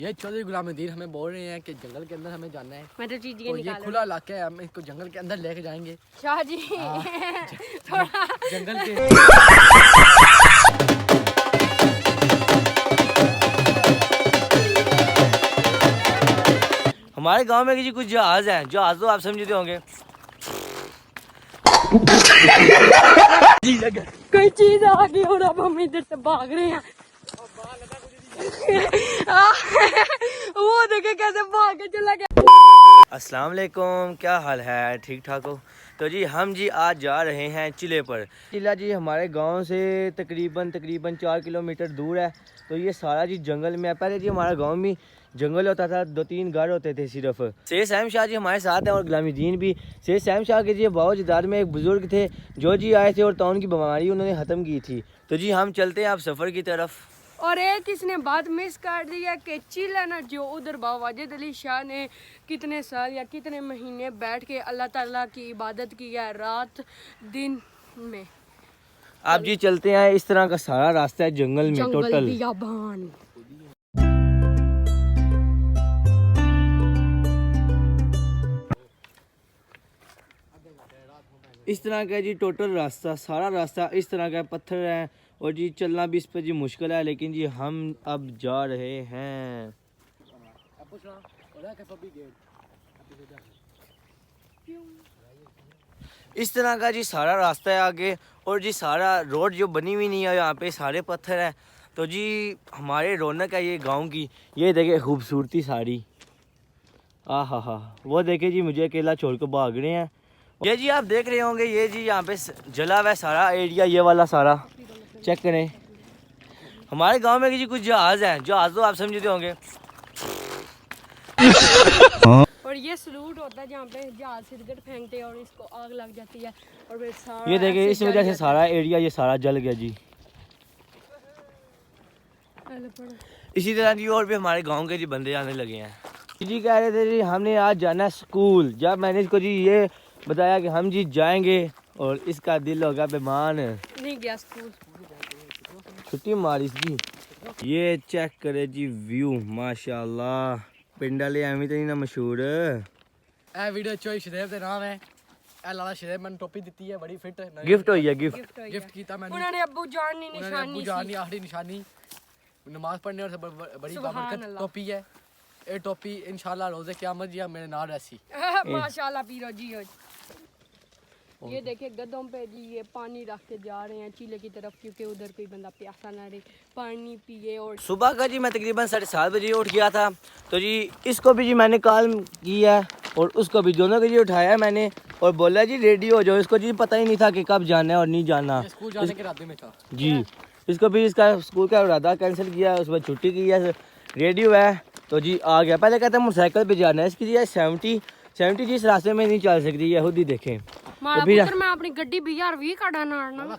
ये चौधरी गुलामुद्दीन हमें बोल रहे हैं कि जंगल के अंदर हमें जाना है। मैं तो चीज़ ये खुला इलाका है, हम इसको जंगल के अंदर लेके जाएंगे। शाह जी थोड़ा जंगल के हमारे गांव में किसी कुछ जहाज हैं, जहाज तो आप समझते होंगे। कोई चीज आ गई और अब हम इधर से भाग रहे हैं। वो देखे कैसे भाग के चला गया। अस्सलाम वालेकुम, क्या हाल है? ठीक ठाक हो? तो जी हम जी आज जा रहे हैं चिले पर। चिला जी हमारे गांव से तकरीबन 4 किलोमीटर दूर है। तो ये सारा जी जंगल में है। पहले जी हमारा गांव में जंगल होता था, 2-3 घर होते थे सिर्फ। शेख साहिब शाह जी हमारे साथ हैं और गुलामुद्दीन भी। शेख साहिब शाह के जी बहुत जादाद में एक बुजुर्ग थे जो जी आए थे और टाउन की बीमारी उन्होंने ख़त्म की थी। तो जी हम चलते हैं आप सफ़र की तरफ। और एक इसने बात मिस कर दी है कि चिला ना जो उधर बाबा वाजिद अली शाह ने कितने साल या कितने महीने बैठ के अल्लाह ताला की इबादत की है रात दिन में। आप जी चलते हैं, इस तरह का सारा रास्ता है जंगल में टोटल। बियाबान। इस तरह का जी टोटल रास्ता, सारा रास्ता इस तरह का पत्थर है और जी चलना भी इस पर जी मुश्किल है, लेकिन जी हम अब जा रहे हैं। इस तरह का जी सारा रास्ता है आगे और जी सारा रोड जो बनी हुई नहीं है, यहाँ पे सारे पत्थर है। तो जी हमारे रौनक है ये गांव की। ये देखे खूबसूरती सारी, आहा हा। वो देखे जी मुझे अकेला छोड़ कर भाग रहे हैं। ये जी आप देख रहे होंगे, ये जी यहाँ पे जला हुआ है सारा एरिया, ये वाला सारा चेक करें। हमारे गांव में जी कुछ जहाज हैं, जहाज तो आप समझते होंगे। और ये सलूट होता है जहाँ पे जहाज सिरकट फेंकते हैं और इसको आग लग जाती है और फिर सारा ये देखिए इस वजह से सारा एरिया ये सारा जल गया जी। इसी तरह जी और भी हमारे गांव के जी बंदे आने लगे हैं। जी कह रहे थे जी हमने आज जाना स्कूल। जब मैंने इसको जी ये बताया कि हम जी जाएंगे और इसका दिल होगा बेमान, नहीं गया स्कूल, छुट्टी मारी जी। ये चेक करे जी व्यू, माशाल्लाह। पिंड वाले एवं तो नहीं ना मशहूर। ए वीडियो चोई शदेव दे नाम है। ए लाला शदेव मैंने टोपी दी है बड़ी फिट। गिफ्ट हुई है, गिफ्ट कीता मैंने। उन्होंने अब्बू जान नी निशानी अब्बू जान नी आखिरी निशानी नमाज पढ़ने और बड़ी बाबरकत टोपी है। ये टोपी इंशाल्लाह रोज़े क़यामत जी मेरे नाल ऐसी माशाल्लाह पीरो जी। ये देखिए गधों पे जी ये पानी रख के जा रहे हैं चिले की तरफ, क्योंकि उधर कोई बंदा प्यासा ना रहे, पानी पिए। और सुबह का जी मैं तकरीबन 7:30 बजे उठ गया था। तो जी इसको भी जी मैंने कॉल किया और उसको भी, दोनों को जी उठाया मैंने और बोला जी रेडी हो जाओ। इसको जी पता ही नहीं था कि कब जाना है और नहीं जाना। स्कूल जाने के इरादे में था जी। इसको भी इसका स्कूल का इरादा कैंसिल किया, उसमें छुट्टी की है, रेडी हुआ है तो जी आ गया। पहले कहता है मोटरसाइकिल पे जाना है, इसकी जी 70 जी इस रास्ते में नहीं चल सकती, ये खुद ही देखें। मारा पुत्र मैं अपनी गड्डी भी यार वी काटा ना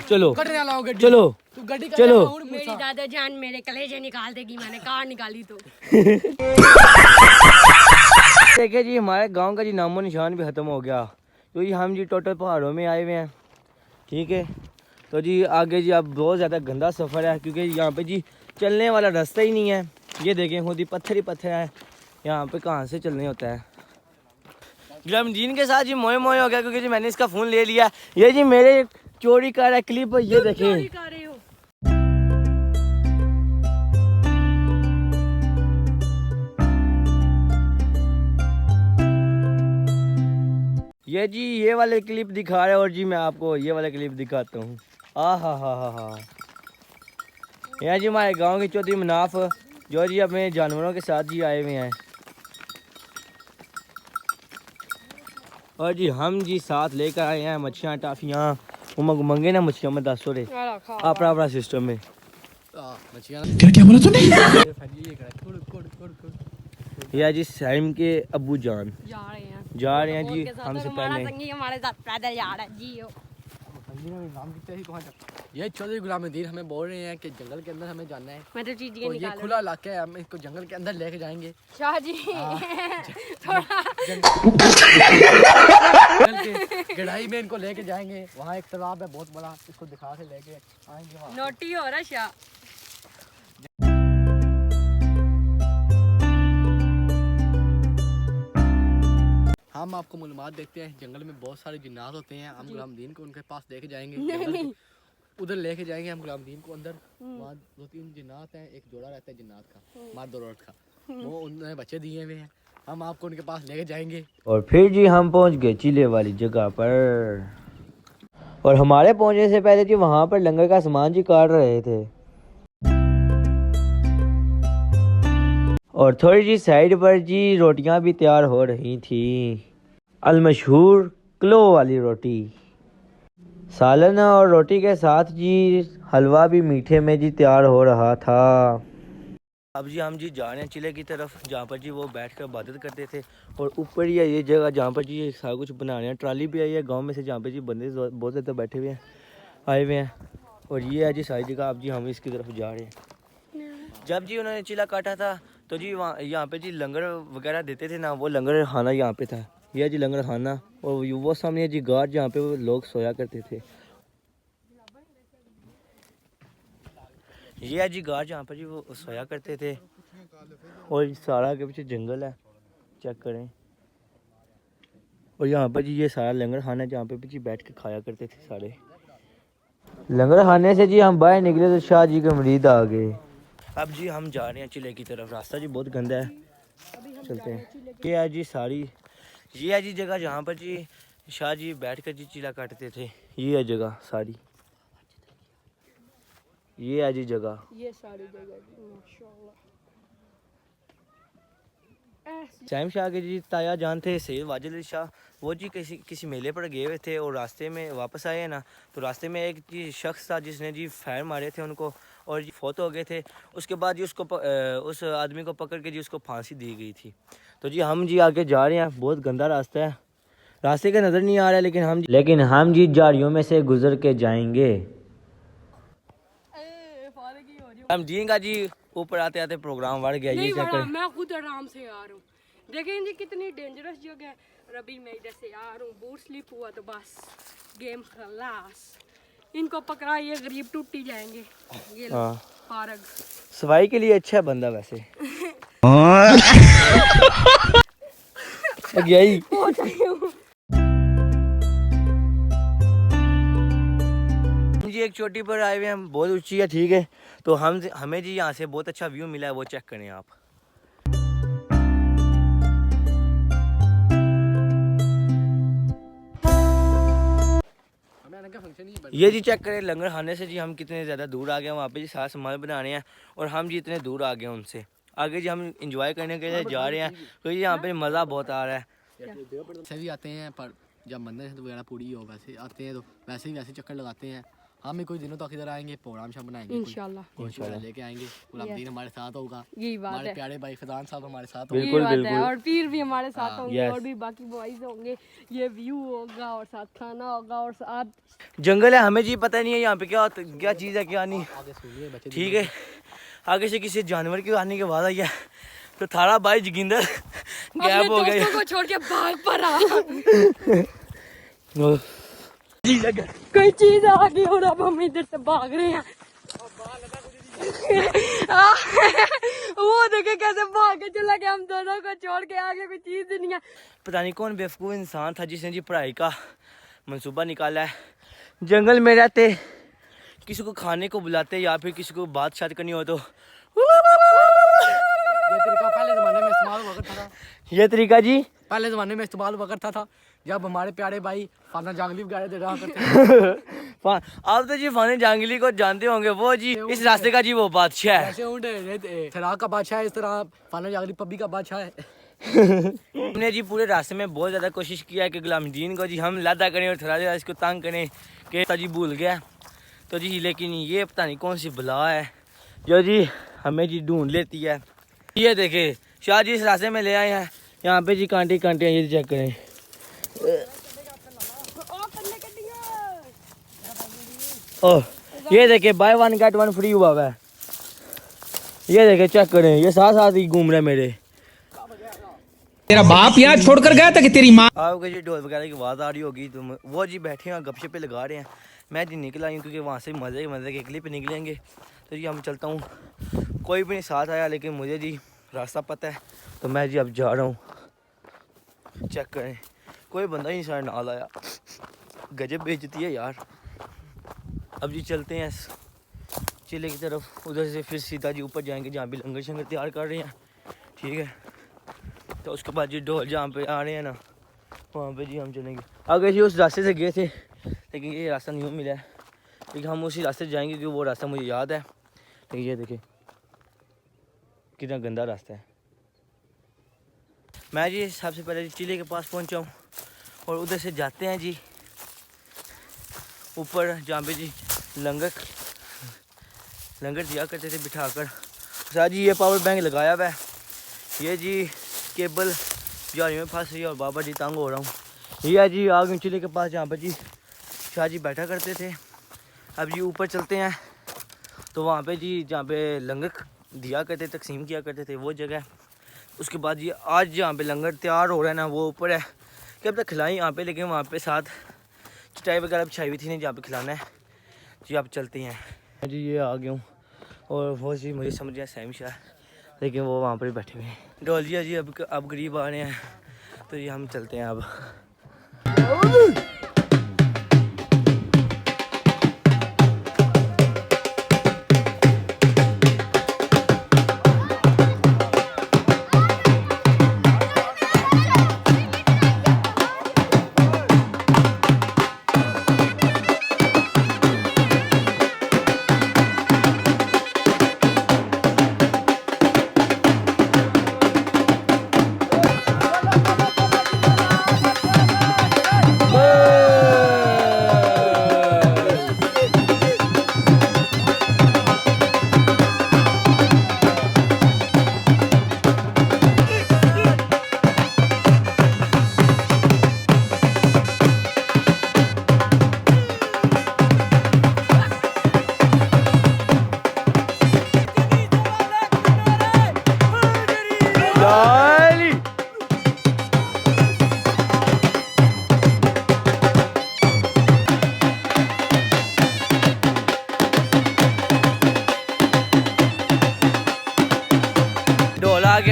चलो कटने लाओ गड्डी। चलो तू गड्डी चलो। मेरी दादा जान मेरे कलेजे निकाल देगी, मैंने कार निकाली तो। देखिए जी हमारे गांव का जी नामो निशान भी ख़त्म हो गया। तो जी हम जी टोटल पहाड़ों में आए हुए हैं, ठीक है। तो जी आगे जी अब बहुत ज़्यादा गंदा सफ़र है, क्योंकि यहाँ पे जी चलने वाला रास्ता ही नहीं है। ये देखें खुद ही पत्थर है, यहाँ पे कहाँ से चलने होता है। गुलामुद्दीन के साथ जी मोए हो गया, क्योंकि जी मैंने इसका फ़ोन ले लिया। ये जी मेरे चोरी कर रहा है क्लिप, ये देखें। ये जी ये वाले क्लिप दिखा रहे हैं और जी मैं आपको ये वाले क्लिप दिखाता हूँ। हा। यहाँ जी हमारे गांव के चौधरी मनाफ जो जी अपने जानवरों के साथ जी आए हुए हैं और जी हम जी साथ लेकर आए हैं मच्छियाँ, टाफियाँ, मंगे ना मच्छियाँ में 10 रे अपना सिस्टम में। क्या बोला तूने? या जी साइम के अब्बू जान जा रहे हैं जी हमसे पहले। हमारे साथ पैदल जा रहा है जी। ये चौधरी गुलामुद्दीन हमें बोल रहे हैं कि जंगल के अंदर हमें जाना है। मैं तो चीज़ ये खुला इलाका है, हम इसको जंगल के अंदर लेके जाएंगे। शाह जी थोड़ा गढ़ाई में इनको लेके जाएंगे। वहाँ एक तालाब है बहुत बड़ा, इसको दिखा के लेके आएंगे। नोटी हो रहा शाह। हम आपको मालूमात देखते हैं। जंगल में बहुत सारे जिन्नात होते हैं, हम गुलामदीन को उनके पास लेके जाएंगे। नहीं उधर लेके जाएंगे हम गुलामदीन को अंदर। वहाँ 2-3 जिन्नात हैं, एक जोड़ा रहता है जिन्नात का, मर्द और औरत का, वो उन्होंने बच्चे दिए हुए हैं। हम आपको उनके पास लेके जाएंगे। और फिर जी हम पहुंच गए चिले वाली जगह पर। और हमारे पहुंचने से पहले जी वहाँ पर लंगर का सामान जी काट रहे थे। और थोड़ी जी साइड पर जी रोटियां भी तैयार हो रही थी, अलमशहूर क्लो वाली रोटी। सालन और रोटी के साथ जी हलवा भी मीठे में जी तैयार हो रहा था। अब जी हम जी जा रहे हैं चिले की तरफ, जहाँ पर जी वो बैठ कर इबादत करते थे। और ऊपर ही है ये जगह जहाँ पर जी ये सारा कुछ बना रहे हैं। ट्राली भी आई है गांव में से, जहाँ पे जी बंदे बहुत ज़्यादा बैठे हुए हैं, आए हुए हैं। और ये है जी सारी जगह। अब जी हम इसकी तरफ जा रहे हैं। जब जी उन्होंने चिला काटा था तो जी वहाँ यहाँ पे जी लंगर वगैरह देते थे ना, वो लंगर खाना यहाँ पे था। यह जी लंगर खाना, और वो सामने जी गार्ड जहाँ पे वो लोग सोया करते थे। ये है जी गार्ड जहाँ पर जी वो सोया करते थे। और सारा के पीछे जंगल है, चेक करें। और यहाँ पर जी ये सारा लंगर खाना है, जहाँ पे जी बैठ के खाया करते थे सारे। लंगर खाने से जी हम बाहर निकले तो शाह जी के मरीद आ गए। अब जी हम जा रहे हैं चिले की तरफ। रास्ता जी बहुत गंदा है, चलते हैं। ये है जी सारी, ये है जी जगह जहाँ पर जी शाह जी बैठ कर जी चिला काटते थे। ये है जगह सारी, ये है जी जगह। ये सारी जगह माशाल्लाह। सैम शाह के जी ताया जान थे सैयद वाजिद अली शाह, वो जी किसी मेले पर गए हुए थे। और रास्ते में वापस आए हैं ना, तो रास्ते में एक जी शख्स था जिसने जी फायर मारे थे उनको, और जी फौत हो गए थे। उसके बाद जी उस आदमी को पकड़ के जी उसको फांसी दी गई थी। तो जी हम जी आगे जा रहे हैं। बहुत गंदा रास्ता है, रास्ते का नज़र नहीं आ रहा है, लेकिन हम जी झाड़ियों में से गुजर के जाएंगे। हम जी का जी ऊपर आते आते प्रोग्राम बढ़ गया। ये नहीं, मैं खुद आराम से आ रहा हूँ। देखें जी कितनी डेंजरस जगह है। रबी मैं इधर से आ रहा हूँ, बूट स्लिप हुआ तो बस गेम खलास। इनको पकड़ा, ये गरीब टूटी जाएंगे। ये पारग सफाई के लिए अच्छा है बंदा वैसे। यही जी एक चोटी पर आए हुए हम, बहुत ऊंची है, ठीक है। तो हमें जी यहाँ से बहुत अच्छा व्यू मिला है, वो चेक करें आप। ये जी चेक करें लंगर खाने से जी हम कितने ज़्यादा दूर आ गए। वहाँ पे जी सारा सामान बना रहे हैं और हम जी इतने दूर आ गए उनसे। आगे जी हम इंजॉय करने के लिए जा रहे हैं, तो यहाँ पे मज़ा बहुत आ रहा है। सभी आते हैं, पर जब मंदिर है तो वगैरह पूरी हो, वैसे आते हैं तो वैसे चक्कर लगाते हैं। हम भी कुछ दिनों तक इधर आएंगे, प्रोग्राम शाम बनाएंगे इंशाल्लाह, लेके आएंगे। गुलामदीन हमारे साथ होगा, यही बात हमारे है। प्यारे भाई फैजान साहब हमारे साथ यही होंगे, बात है। और पीर भी हमारे साथ होंगे, yes. और भी बाकी बॉयज होंगे। ये व्यू होगा और साथ खाना होगा और साथ जंगल है, हमें जी पता नहीं है यहाँ पे क्या चीज़ है क्या नहीं, आगे सुनिए बच्चे। ठीक है। आगे से किसी जानवर के आने के बाद आई है तो थारा भाई जोगिंदर गैप हो गया, को छोड़ के भाग पड़ा। कोई चीज आ गई और अब हम इधर से भाग रहे हैं। वो देखे कैसे भाग के चला गया, हम दोनों को छोड़ के आगे कोई चीज नहीं है। पता नहीं कौन बेवकूफ़ इंसान था जिसने जी पढ़ाई का मंसूबा निकाला है। जंगल में रहते, किसी को खाने को बुलाते या फिर किसी को बात शात करनी हो तो ये तरीका पहले ज़माने में इस्तेमाल हुआ करता था। ये तरीका जी पहले ज़माने में इस्तेमाल हुआ करता था, जब हमारे प्यारे भाई फाना जांगली वगैरह दे रहा करते। आप तो जी फाना जांगली को जानते होंगे, वो जी इस रास्ते का जी वो बादशाह है। जैसे ऊँट सराग का बादशाह है, इस तरह फाना जांगली पब्बी का बादशाह है। हमने जी पूरे रास्ते में बहुत ज़्यादा कोशिश किया है कि गुलामदीन को जी हम लादा करें और थोड़ा इसको तंग करें कि जी भूल गया तो जी, लेकिन ये पता नहीं कौन सी बला है जो जी हमें जी ढूंढ लेती है। ये देखे शाह जी इस रास्ते में ले आए हैं, यहाँ पे जी कांटे कांटे हैं, ये चेक करें। ओह ये देखे बाय 1 गेट 1 फ्री हुआ है। ये देखे चेक करें, ये साथ साथ ही घूम रहे हैं मेरे। तेरा बाप यहाँ छोड़कर गया था कि तेरी माँ। आपको जी ढोल वगैरह की आवाज़ आ रही होगी, तो वो जी बैठे हैं गपशप पे लगा रहे हैं। मैं जी निकल आई हूँ क्योंकि वहाँ से मज़े के क्लिप निकलेंगे। तो जी हम चलता हूँ, कोई भी नहीं साथ आया, लेकिन मुझे जी रास्ता पता है, तो मैं जी अब जा रहा हूँ। चेक करें कोई बंदा ही नहीं सारे नाल आया। गजब बेइज्जती है यार। अब जी चलते हैं चिले की तरफ, उधर से फिर सीधा जी ऊपर जाएंगे जहाँ भी लंगर शंगर तैयार कर रहे हैं, ठीक है। तो उसके बाद जी ढोल जहाँ पे आ रहे हैं ना, वहाँ पे जी हम चलेंगे। आगे जी उस रास्ते से गए थे, लेकिन ये रास्ता नहीं मिला है, लेकिन हम उसी रास्ते से जाएंगे क्योंकि वो रास्ता मुझे याद है। लेकिन ये देखिए कितना गंदा रास्ता है। मैं जी सबसे पहले चिले के पास पहुँचा हूँ और उधर से जाते हैं जी ऊपर जहाँ पे जी लंगर दिया करते थे बिठाकर। साथ जी ये पावर बैंक लगाया हुआ है, ये जी केबल जाली में फंस रही है और बाबा जी तंग हो रहा हूँ। ये है जी आग चिले के पास जहाँ पर जी शाह जी बैठा करते थे। अब जी ऊपर चलते हैं तो वहाँ पे जी जहाँ पे लंगर दिया करते तकसीम किया करते थे वो जगह है। उसके बाद ये आज जहाँ पे लंगर तैयार हो रहा है ना वो ऊपर है कि अब तक खिलाई यहाँ पे, लेकिन वहाँ पे साथ चटाई वगैरह बिछाई हुई थी नहीं जहाँ पे खिलाना है जी। आप चलते हैं जी। ये आ गया हूँ और वो जी मुझे समझ गया सैम शाह, लेकिन वो वहाँ पर बैठे हुए हैं। डोलिया जी अब गरीब आ रहे हैं तो ये हम चलते हैं अब।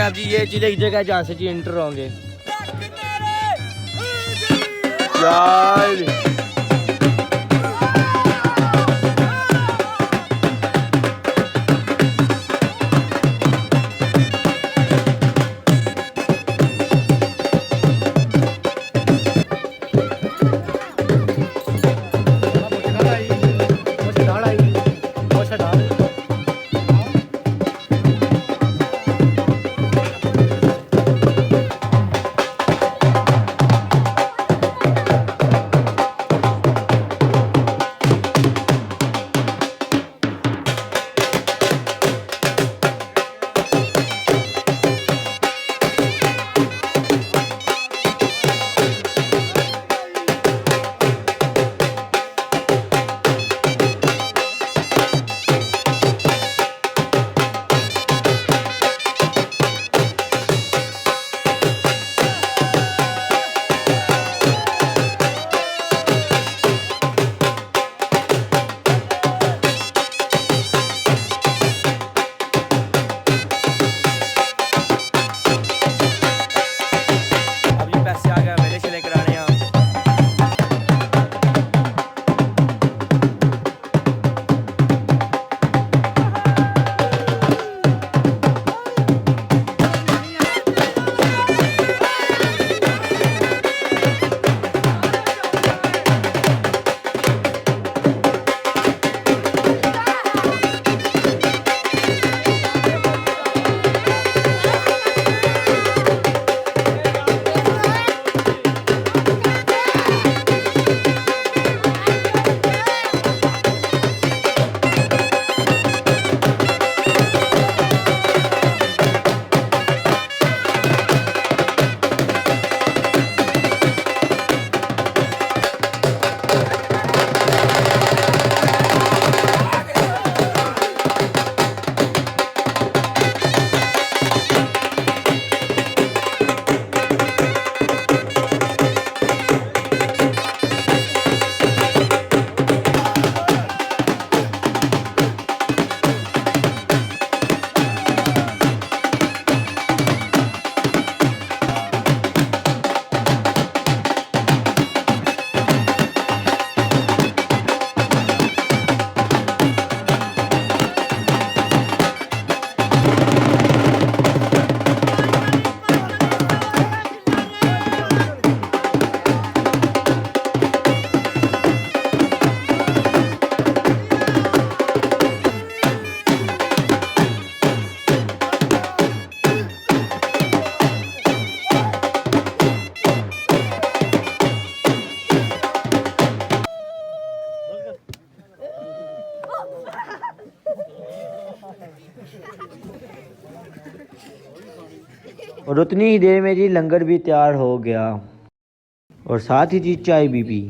अब जी ये चिले की जगह जहाँ से जी एंटर होंगे यार। और उतनी ही देर में जी लंगर भी तैयार हो गया और साथ ही जी चाय भी पी।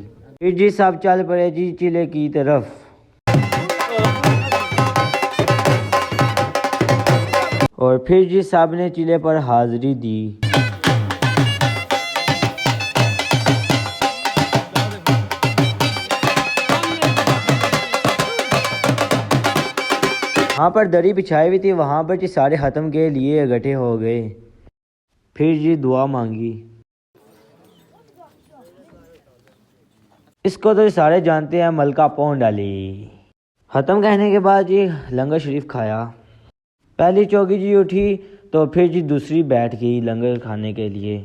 फिर जी सब चल पड़े जी चिले की तरफ। और फिर जी साहब ने चिले पर हाजिरी दी। वहाँ पर दरी बिछाई हुई थी, वहाँ पर जी सारे ख़त्म के लिए इकट्ठे हो गए। फिर जी दुआ मांगी। इसको तो सारे जानते हैं, मलका पौन डाली। ख़त्म कहने के बाद जी लंगर शरीफ खाया। पहली चौकी जी उठी तो फिर जी दूसरी बैठ गई लंगर खाने के लिए।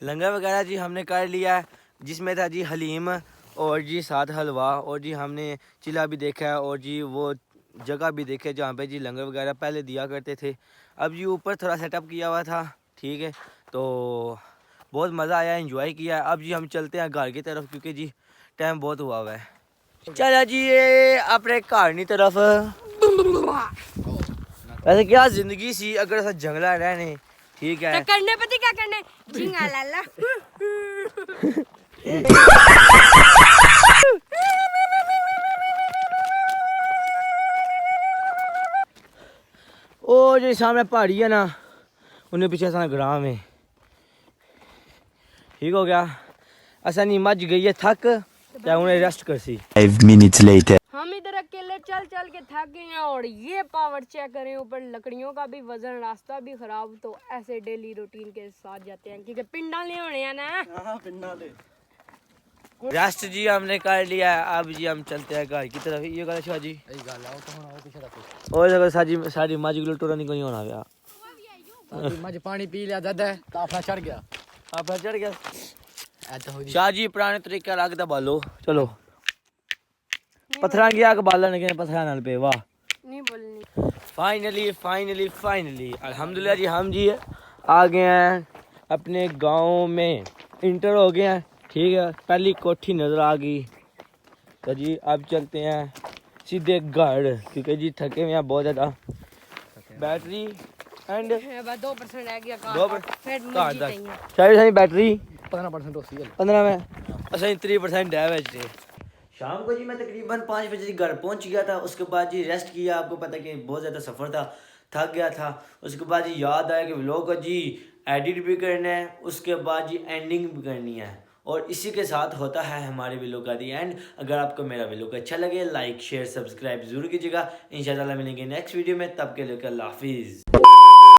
लंगर वगैरह जी हमने कर लिया, जिसमें था जी हलीम और जी साथ हलवा, और जी हमने चिला भी देखा और जी वो जगह भी देखे जहाँ पे जी लंगर वगैरह पहले दिया करते थे। अब जी ऊपर थोड़ा सेटअप किया हुआ था, ठीक है, तो बहुत मज़ा आया, एंजॉय किया। अब जी हम चलते हैं घर की तरफ क्योंकि जी टाइम बहुत हुआ हुआ है। चला जी ये अपने घर की तरफ। वैसे क्या जिंदगी सी अगर ऐसा जंगला रहने, ठीक है। तो करने पति क्या करने झिंगा लाला। ओ जो सामने पहाड़ी है ना, उन्हें पीछे सारा ग्राम है। ठीक हो गया। ऐसा नहीं मच गई है थक, क्या उन्हें रेस्ट कर सी। 5 minutes later. हम इधर अकेले चल चल के थक गए हैं और ये पावर चेक करें, ऊपर लकड़ियों का भी वजन, रास्ता भी खराब। तो ऐसे डेली रूटीन के साथ जाते हैं क्योंकि पिंडा ले होने हैं ना। रेस्ट जी हमने कर लिया है, अब जी हम चलते हैं घर की तरफ। ये गल शाह जी और जगह सारी मज किलो टोरा नहीं कोई होना गया। मज पानी पी लिया दादा ताफा चढ़ गया। आप चढ़ गया ऐसा हो जी शाह जी, पुराने तरीके रख दा बालो। चलो पत्थर की आग बालन के पत्थर नाल पे। वाह नहीं बोलनी। फाइनली अल्हम्दुलिल्लाह जी हम जी आ गए हैं अपने गांव में, इंटर हो गए हैं, ठीक है। पहली कोठी नज़र आ गई तो जी अब चलते हैं सीधे घर क्योंकि जी थके हुए हैं बहुत ज़्यादा। बैटरी एंड 2% रह गया दो फिर मुझे कार चाहिए। शायद सारी बैटरी 15% होती है 15 में अच्छा 3% डैमेज थे। शाम को जी मैं तकरीबन 5 बजे घर पहुंच गया था। उसके बाद जी रेस्ट किया, आपको पता कि बहुत ज़्यादा सफ़र था, थक गया था। उसके बाद जी याद आया कि व्लॉग को जी एडिट भी करना है, उसके बाद जी एंडिंग भी करनी है, और इसी के साथ होता है हमारे व्लॉग का दी एंड। अगर आपको मेरा व्लॉग अच्छा लगे लाइक शेयर सब्सक्राइब जरूर कीजिएगा। इंशाल्लाह मिलेंगे नेक्स्ट वीडियो में, तब के लिए अल्लाह हाफिज़।